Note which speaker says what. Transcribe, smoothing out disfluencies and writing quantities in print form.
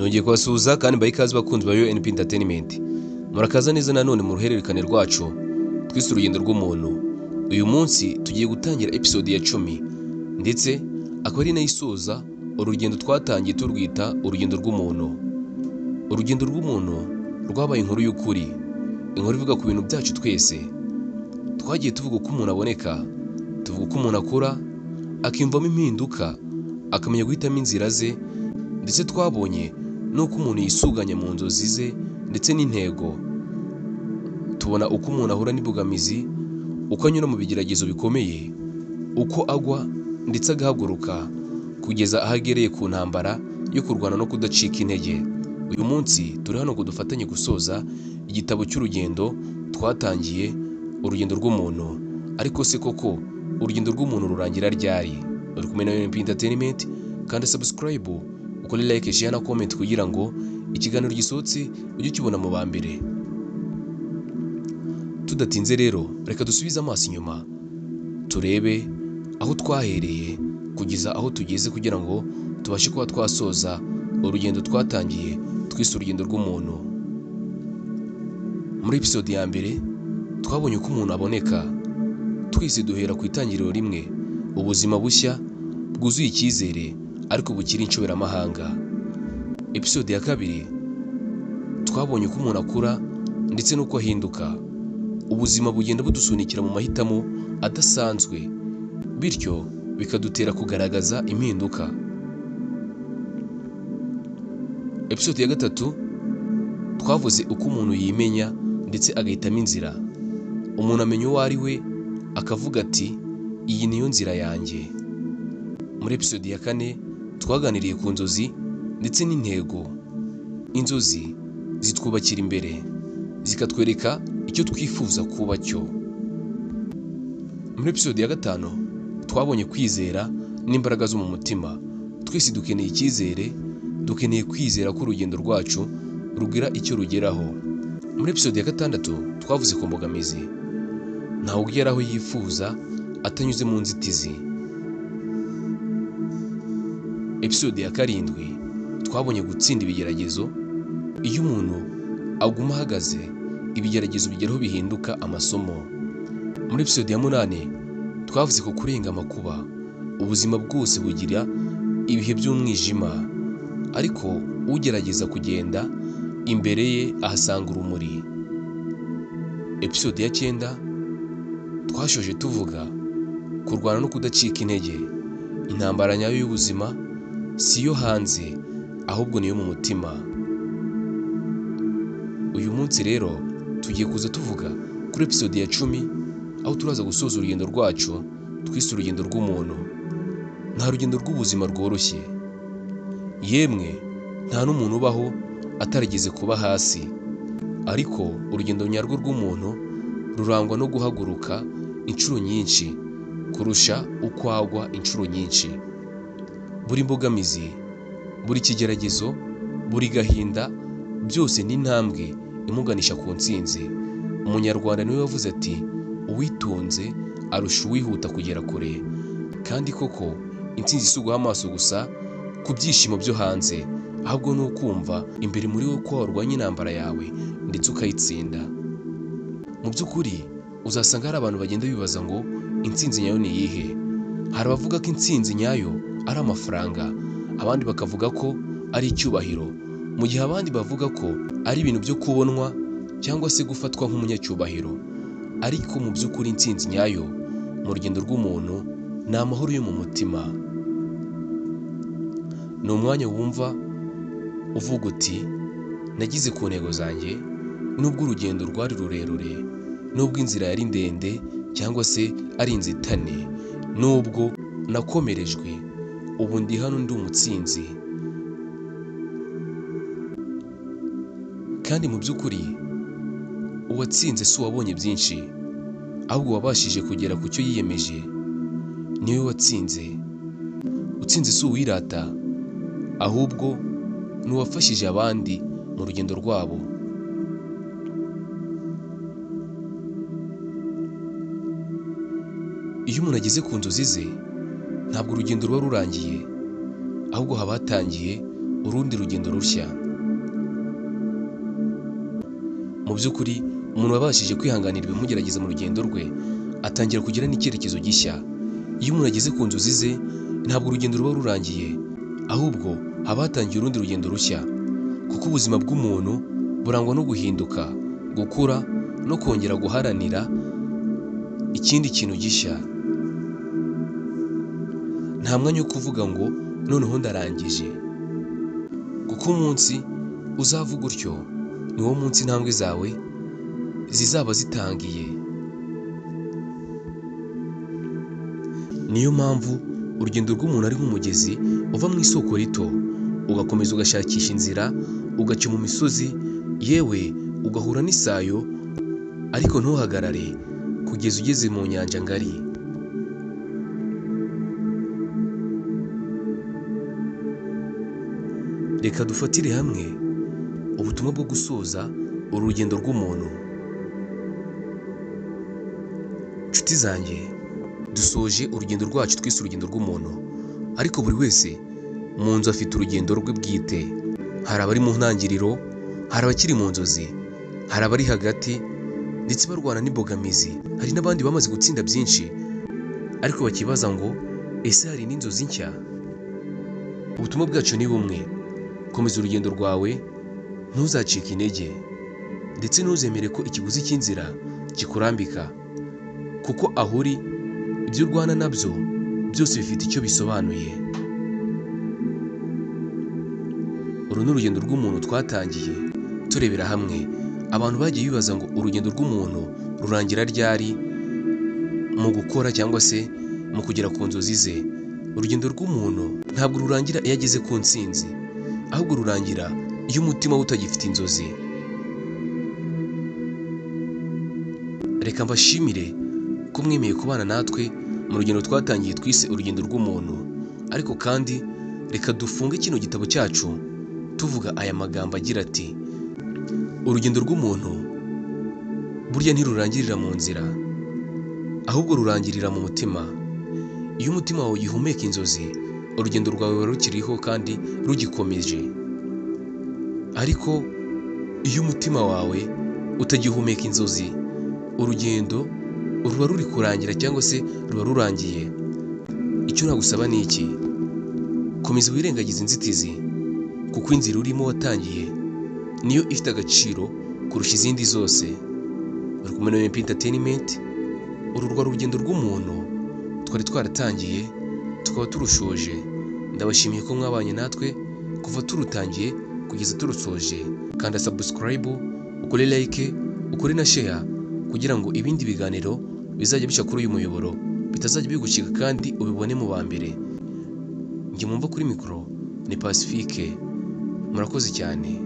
Speaker 1: Nongeye kubasuhuza kandi mbaye ikaze bakunzi ba UNP Entertainment. Murakaza neza nanone mu ruhererekane rwacu twise urugendo rw'umuntu. Uyu munsi tugiye gutangira episode ya 10 ndetse akaba ari nayo isoza urugendo twatangiye turwita urugendo rw'umuntu. Urugendo rw'umuntu rwabaye inkuru y'ukuri, inkuru ivuga ku bintu byacu twese. Twagiye tuvuga uko umuntu aboneka, tuvuga uko umuntu akura, akimvamo impinduka, akamenya guhitamo inzira ze, ndetse twabonye nuko umuntu yisuganya mu nzozi ze ndetse n'intego. Tubona uko umuntu ahura n'imbogamizi, uko anyura mu bigeragezo bikomeye, uko agwa ndetse agahaguruka kugeza aho agereye ku ntambara yo kurwana no kudacika intege. Uyu munsi turi hano ngo dufatanye gusoza igitabo cy'urugendo twatangiye, urugendo rw'umuntu. Ariko se koko urugendo rw'umuntu rurangira ryari? Uri kumwe na UNP Entertainment, kandi subscribe, ukore like, share na comment kugira ngo ikiganiro gisohotse ujye ukibona mu ba mbere. Tudatinze rero, reka dusubize amaso inyuma turebe aho twahereye kugeza aho tugeze kugira ngo tubashe kuba twasoza urugendo twatangiye twise urugendo rw'umuntu. Muri episode ya mbere twabonye uko umuntu aboneka. Twese duhera ku itangiriro rimwe, ubuzima bushya bwuzuye icyizere ariko bukiri inshoberamahanga. Episode ya kabiri twabonye uko umuntu akura ndetse n'uko ahinduka. Ubuzima bugenda budusunikira mu mahitamo adasanzwe, bityo bikadutera kugaragaza impinduka. Episode ya gatatu twavuze uko umuntu yimenya ndetse agahitamo inzira. Umuntu amenya uwo ari we akavuga ati iyi niyo nzira yanjye. Muri episode ya kane twaganiriye ku nzozi ndetse n'intego. Inzozi zitwubakira imbere, zikatwereka icyo twifuza kuba cyo. Muri episode ya gatanu twabonye kwizera n'imbaraga zo mu mutima. Twese dukeneye icyizere, dukeneye kwizera ko urugendo rwacu rugira icyo rugeraho. Muri episode ya gatandatu twavuze ku mbogamizi. Ntawe ugera aho yifuza atanyuze mu nzitizi. Episode ya karindwi twabonye gutsinda ibigeragezo. Iyo umuntu aguma ahagaze, ibigeragezo bigeraho bihinduka amasomo. Muri episode ya 8 twavuze ku kurenga amakuba. Ubuzima bwose bugira ibihe by'umwijima, ariko ugerageza kugenda imbere ye ahasanga urumuri. Episode ya 9 twashoje tuvuga kurwana no kudacika intege. Intambara nyayo y'ubuzima si yo hanze, ahubwo niyo mu mutima. Uyu munsi rero tugiye kuza tuvuga kuri episode ya 10, aho turaza gusoza urugendo rwacu twise urugendo rw'umuntu. Nta rugendo rw'ubuzima rworoshye, yemwe nta n'umuntu ubaho atarigeze kuba hasi. Ariko urugendo nyarwo rw'umuntu rurangwa no guhaguruka inshuro nyinshi kurusha uko agwa inshuro nyinshi. Buri mbogamizi, buri kigeragezo, buri gahinda, byose ni intambwe imuganisha ku ntsinzi. Umunyarwanda niwe wavuze ati uwitonze arusha uwihuta kugera kure. Kandi koko intsinzi si uguha amaso gusa ku byishimo byo hanze, ahubwo ni ukumva imbere muri wowe ko warwanya intambara yawe ndetse ukayitsinda. Mu by'ukuri uzasanga hari abantu bagenda bibaza ngo intsinzi nyayo ni iyihe. Hari abavuga ko intsinzi nyayo ari amafaranga, abandi bakavuga ko ari icyubahiro, mu gihe abandi bavuga ko ari ibintu byo kubonwa cyangwa se gufatwa nk'umunyacyubahiro. Ariko mu by'ukuri intsinzi nyayo mu rugendo rw'umuntu ni amahoro yo mu mutima. Ni umwanya wumva uvuga uti nagize ku ntego zanjye, nubwo urugendo rwari rurerure, nubwo inzira yari ndende cyangwa se ari inzitane, nubwo nakomerejwe, ubu ndi hano ndi umutsinzi. Kandi mu by'ukuri uwatsinze si uwabonye byinshi, ahubwo wabashije kugera ku cyo yiyemeje niwe watsinze. Utsinze si uwirata, ahubwo ni uwafashije abandi mu rugendo rwabo. Iyo umuntu ageze ku nzozi ze, ntabwo urugendo ruba rurangiye, ahubwo haba hatangiye urundi rugendo rushya. Mu by'ukuri umuntu wabashije kwihanganira ibimugerageza mu rugendo rwe atangira kugira n'icyerekezo gishya. Iyo umuntu ageze ku nzozi ze ntabwo urugendo ruba rurangiye, ahubwo haba hatangiye urundi rugendo rushya, kuko ubuzima bw'umuntu burangwa no guhinduka, gukura no kongera guharanira ikindi kintu gishya. Nta mwanya wo kuvuga ngo noneho ndarangije, kuko umunsi uzavuga utyo ni wo munsi intambwe zawe zizaba zitangiye. Niyo mpamvu urugendo rw'umuntu ari nk'umugezi uva mu isoko rito ugakomeza ugashakisha inzira, ugaca mu misozi, yewe ugahura n'isayo, ariko ntuhagarare kugeza ugeze mu nyanja ngari. Reka dufatire hamwe ubutumwa bwo gusoza uru rugendo rw'umuntu. Nshuti zanjye, dusoje urugendo rwacu twise urugendo rw'umuntu, ariko buri wese mu nzu afite urugendo rwe bwite. Hari abari mu ntangiriro, hari abakiri mu nzozi, hari abari hagati ndetse barwana n'imbogamizi, hari n'abandi bamaze gutsinda byinshi ariko bakibaza ngo ese hari n'inzozi nshya? Ubutumwa bwacu ni bumwe: komeza urugendo rwawe, ntuzacike intege ndetse ntuzemere ko ikiguzi cy'inzira kikurambika, kuko aho uri ibyo urwana nabyo byose bifite icyo bisobanuye. Uru ni urugendo rw'umuntu twatangiye turebera hamwe abantu bagiye bibaza ngo urugendo rw'umuntu rurangira ryari mu gukora cyangwa se mu kugera ku nzozi ze. Urugendo rw'umuntu ntabwo rurangira iyo ageze ku ntsinzi, ahubwo rurangira iyo umutima we utagifite inzozi. Reka mbashimire ko mwemeye kubana natwe mu rugendo twatangiye twise urugendo rw'umuntu, ariko kandi reka dufunge kino gitabo cyacu tuvuga aya magambo agira ati: urugendo rw'umuntu burya ntirurangirira mu nzira, ahubwo rurangirira mu mutima. Iyo umutima wawe ugihumeka inzozi, urugendo rwawe ruba rukiriho kandi rugikomeje. Ariko iyo umutima wawe utagihumeka inzozi, urugendo ruba ruri kurangira cyangwa se ruba rurangiye. Icyo nagusaba ni iki: komeza wirengagize inzitizi, kuko inzira urimo watangiye niyo ifite agaciro kurusha izindi zose. Uri kumwe na MP Entertainment. Uru rwa rugendo rw'umuntu twari twaratangiye tukaba turushoje. Ndabashimiye ko mwabanye natwe kuva turutangiye kugeza turusoje. Kanda subscribe, ukore like, ukore na share kugira ngo ibindi biganiro bizajya bica kuri uyu muyoboro bitazajya bigucika kandi ubibone mu ba mbere. Njye mwumva kuri mikoro ni Pacifique. Murakoze cyane.